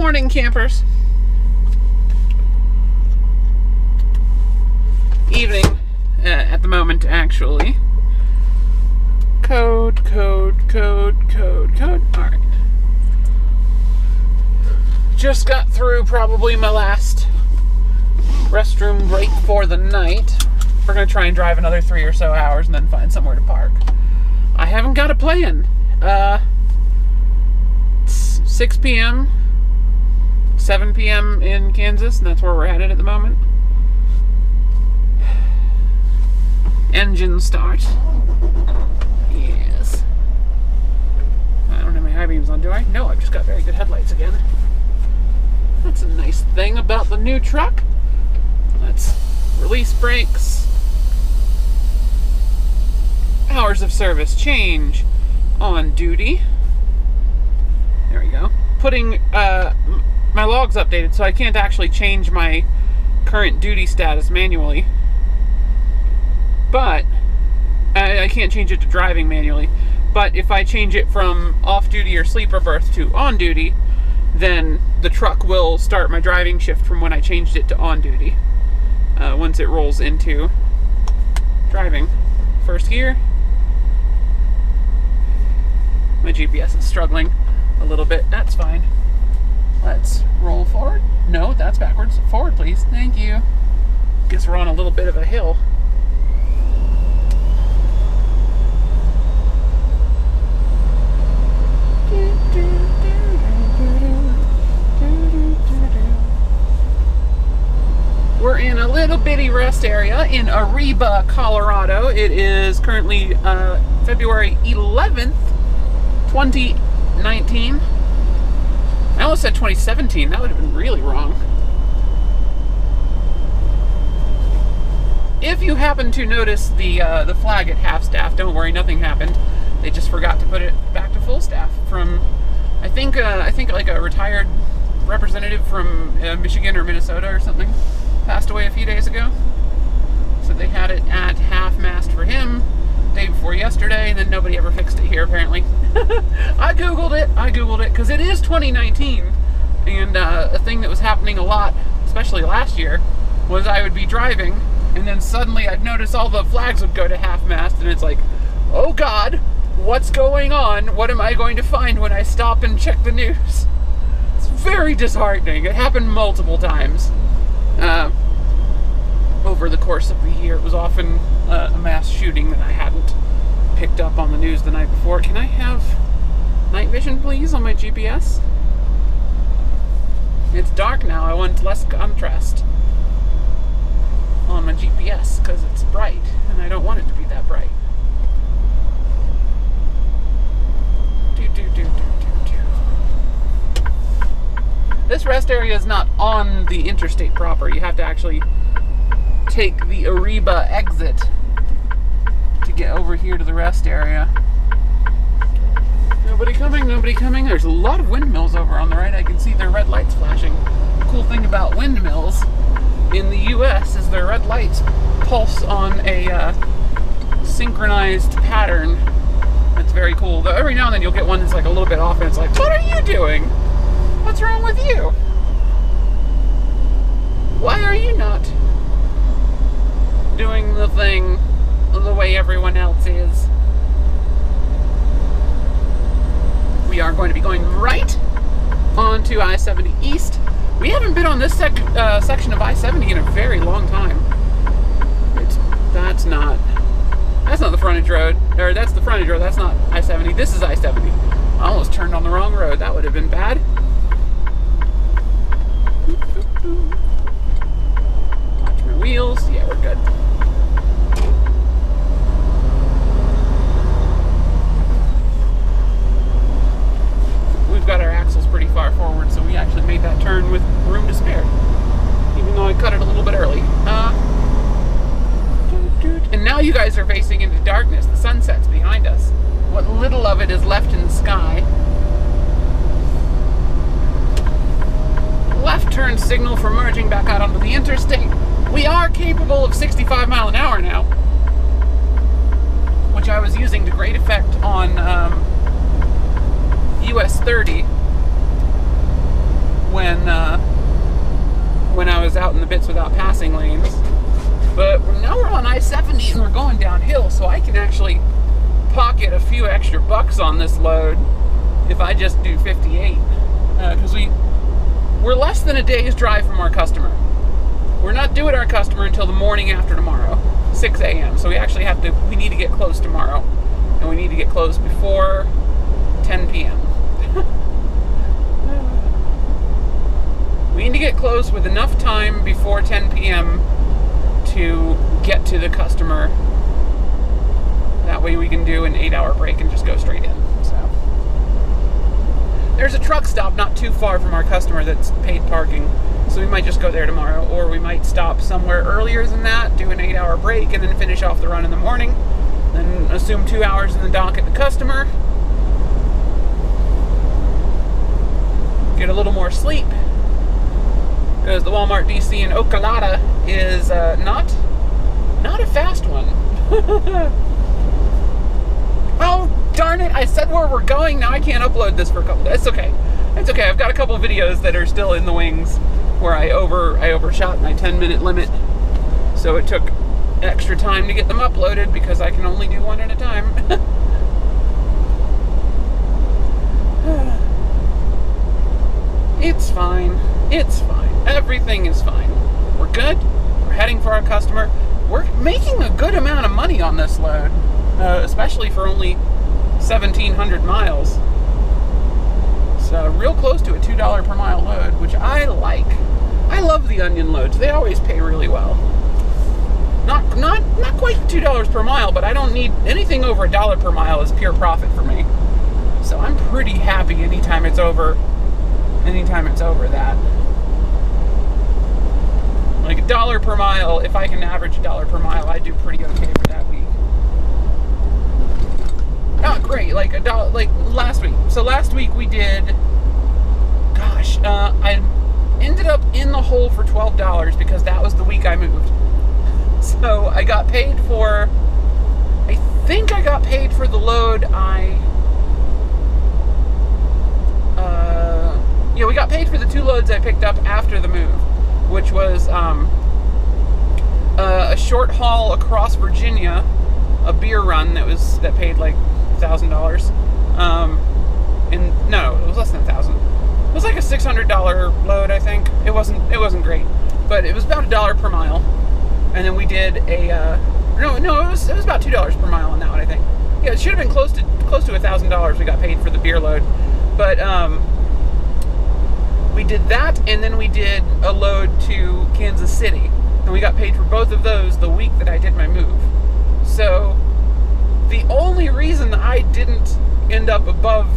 morning, campers. Evening at the moment, actually. Code. Alright. Just got through probably my last restroom break for the night. We're going to try and drive another 3 or so hours and then find somewhere to park. I haven't got a plan. 6 p.m., 7 p.m. in Kansas, and that's where we're headed at the moment. Engine start. Yes. I don't have my high beams on, do I? No, I've just got very good headlights again. That's a nice thing about the new truck. Let's release brakes. Hours of service change on duty. There we go. Putting my logs updated, so I can't actually change my current duty status manually. But I can't change it to driving manually. But if I change it from off-duty or sleeper berth to on-duty, then the truck will start my driving shift from when I changed it to on-duty. Once it rolls into driving. First gear. My GPS is struggling a little bit. That's fine. Let's roll forward. No, that's backwards. Forward, please. Thank you. Guess we're on a little bit of a hill. We're in a little bitty rest area in Ariba, Colorado. It is currently February 11th, 2019. I almost said 2017. That would have been really wrong. If you happen to notice the flag at half staff, don't worry, nothing happened. They just forgot to put it back to full staff from, I think like a retired representative from Michigan or Minnesota or something passed away a few days ago. So they had it at half-mast for him day before yesterday, and then nobody ever fixed it here, apparently. I googled it, because it is 2019, and a thing that was happening a lot, especially last year, was I would be driving, and then suddenly I'd notice all the flags would go to half-mast, and it's like, oh God, what's going on? What am I going to find when I stop and check the news? It's very disheartening. It happened multiple times. Over the course of the year. It was often a mass shooting that I hadn't picked up on the news the night before. Can I have night vision, please, on my GPS? It's dark now. I want less contrast on my GPS because it's bright, and I don't want it to be that bright. This rest area is not on the interstate proper. You have to actually take the Ariba exit to get over here to the rest area. Nobody coming, nobody coming. There's a lot of windmills over on the right. I can see their red lights flashing. The cool thing about windmills in the US is their red lights pulse on a synchronized pattern. That's very cool. Though every now and then you'll get one that's like a little bit off, and it's like, what are you doing? What's wrong with you? Why are you not doing the thing the way everyone else is? We are going to be going right onto I-70 East. We haven't been on this section of I-70 in a very long time. That's not the frontage road. Or that's the frontage road. That's not I-70. This is I-70. I almost turned on the wrong road. That would have been bad. Watch my wheels. Yeah, we're good. We've got our axles pretty far forward, so we actually made that turn with room to spare, even though I cut it a little bit early. And now you guys are facing into darkness. The sunset's behind us. What little of it is left in the sky. Left turn signal for merging back out onto the interstate. We are capable of 65 mile an hour now, which I was using to great effect on US 30. when I was out in the bits without passing lanes. But now we're on I-70 and we're going downhill, so I can actually pocket a few extra bucks on this load if I just do 58. Because we're less than a day's drive from our customer. We're not due at our customer until the morning after tomorrow, 6 a.m. So we need to get close tomorrow. And we need to get close before 10 p.m. We need to get close with enough time before 10 p.m. to get to the customer. That way we can do an 8-hour break and just go straight in. So there's a truck stop not too far from our customer that's paid parking, so we might just go there tomorrow, or we might stop somewhere earlier than that, do an 8-hour break, and then finish off the run in the morning, then assume 2 hours in the dock at the customer, get a little more sleep, because the Walmart DC in Ocalada is not a fast one. Oh, darn it, I said where we're going, now I can't upload this for a couple days. It's okay. It's okay, I've got a couple videos that are still in the wings where I overshot my 10-minute limit. So it took extra time to get them uploaded because I can only do one at a time. It's fine. It's fine. Everything is fine. We're good. We're heading for our customer. We're making a good amount of money on this load, especially for only 1,700 miles. So real close to a $2 per mile load, which I like. I love the onion loads. They always pay really well. Not quite $2 per mile, but I don't need anything over $1 per mile is pure profit for me. So I'm pretty happy anytime it's over that. Like $1 per mile, if I can average $1 per mile, I do pretty okay for that week. Not great, like $1, like last week. So last week we did, gosh, I ended up in the hole for $12 because that was the week I moved. So I got paid for, I think I got paid for the load yeah, we got paid for the 2 loads I picked up after the move, which was a short haul across Virginia, a beer run that paid like $1,000. And no, it was less than $1,000. It was like a $600 load, I think. It wasn't great, but it was about $1 per mile. And then we did a no, it was about $2 per mile on that one, I think. Yeah, it should have been close to $1,000 we got paid for the beer load, but we did that, and then we did a load to Kansas City, and we got paid for both of those the week that I did my move. So the only reason I didn't end up above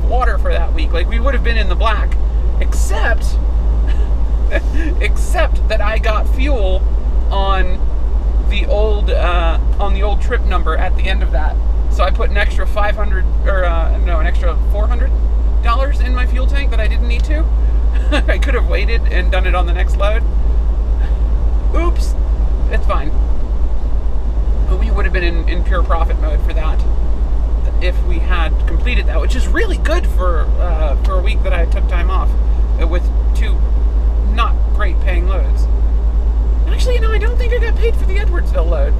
water for that week, like we would have been in the black, except that I got fuel on the old trip number at the end of that. So I put an extra an extra $400 in my fuel tank that I didn't need to. I could have waited and done it on the next load. Oops, it's fine. But we would have been in pure profit mode for that if we had completed that, which is really good for a week that I took time off with 2 not great paying loads. Actually, no, I don't think I got paid for the Edwardsville load.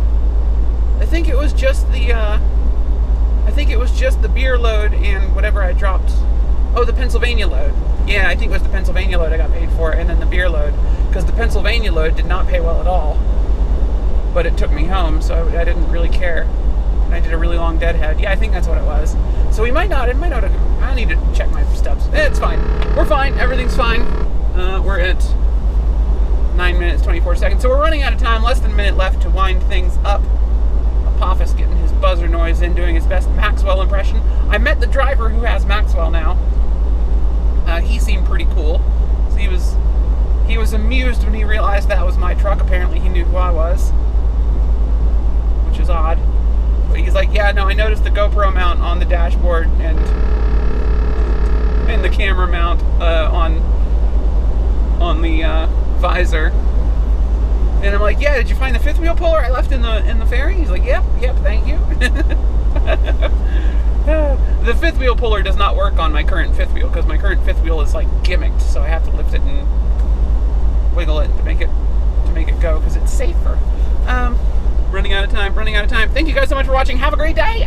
I think it was just the beer load and whatever I dropped. Oh, the Pennsylvania load. Yeah, I think it was the Pennsylvania load I got paid for, and then the beer load, because the Pennsylvania load did not pay well at all. But it took me home, so I didn't really care. And I did a really long deadhead. Yeah, I think that's what it was. So it might not have, I need to check my steps. It's fine. We're fine. Everything's fine. We're at 9 minutes, 24 seconds. So we're running out of time. Less than a minute left to wind things up. Apophis getting his buzzer noise in, doing his best Maxwell impression. I met the driver who has Maxwell now. He seemed pretty cool. So he was amused when he realized that was my truck. Apparently he knew who I was, which is odd. But he's like, yeah, no, I noticed the GoPro mount on the dashboard and the camera mount on the visor. And I'm like, yeah, did you find the 5th wheel puller I left in the ferry? He's like, yep, thank you. the fifth wheel puller does not work on my current fifth wheel because my current fifth wheel is like gimmicked, so I have to lift it and wiggle it to make it go because it's safer. Running out of time. Thank you guys so much for watching. Have a great day.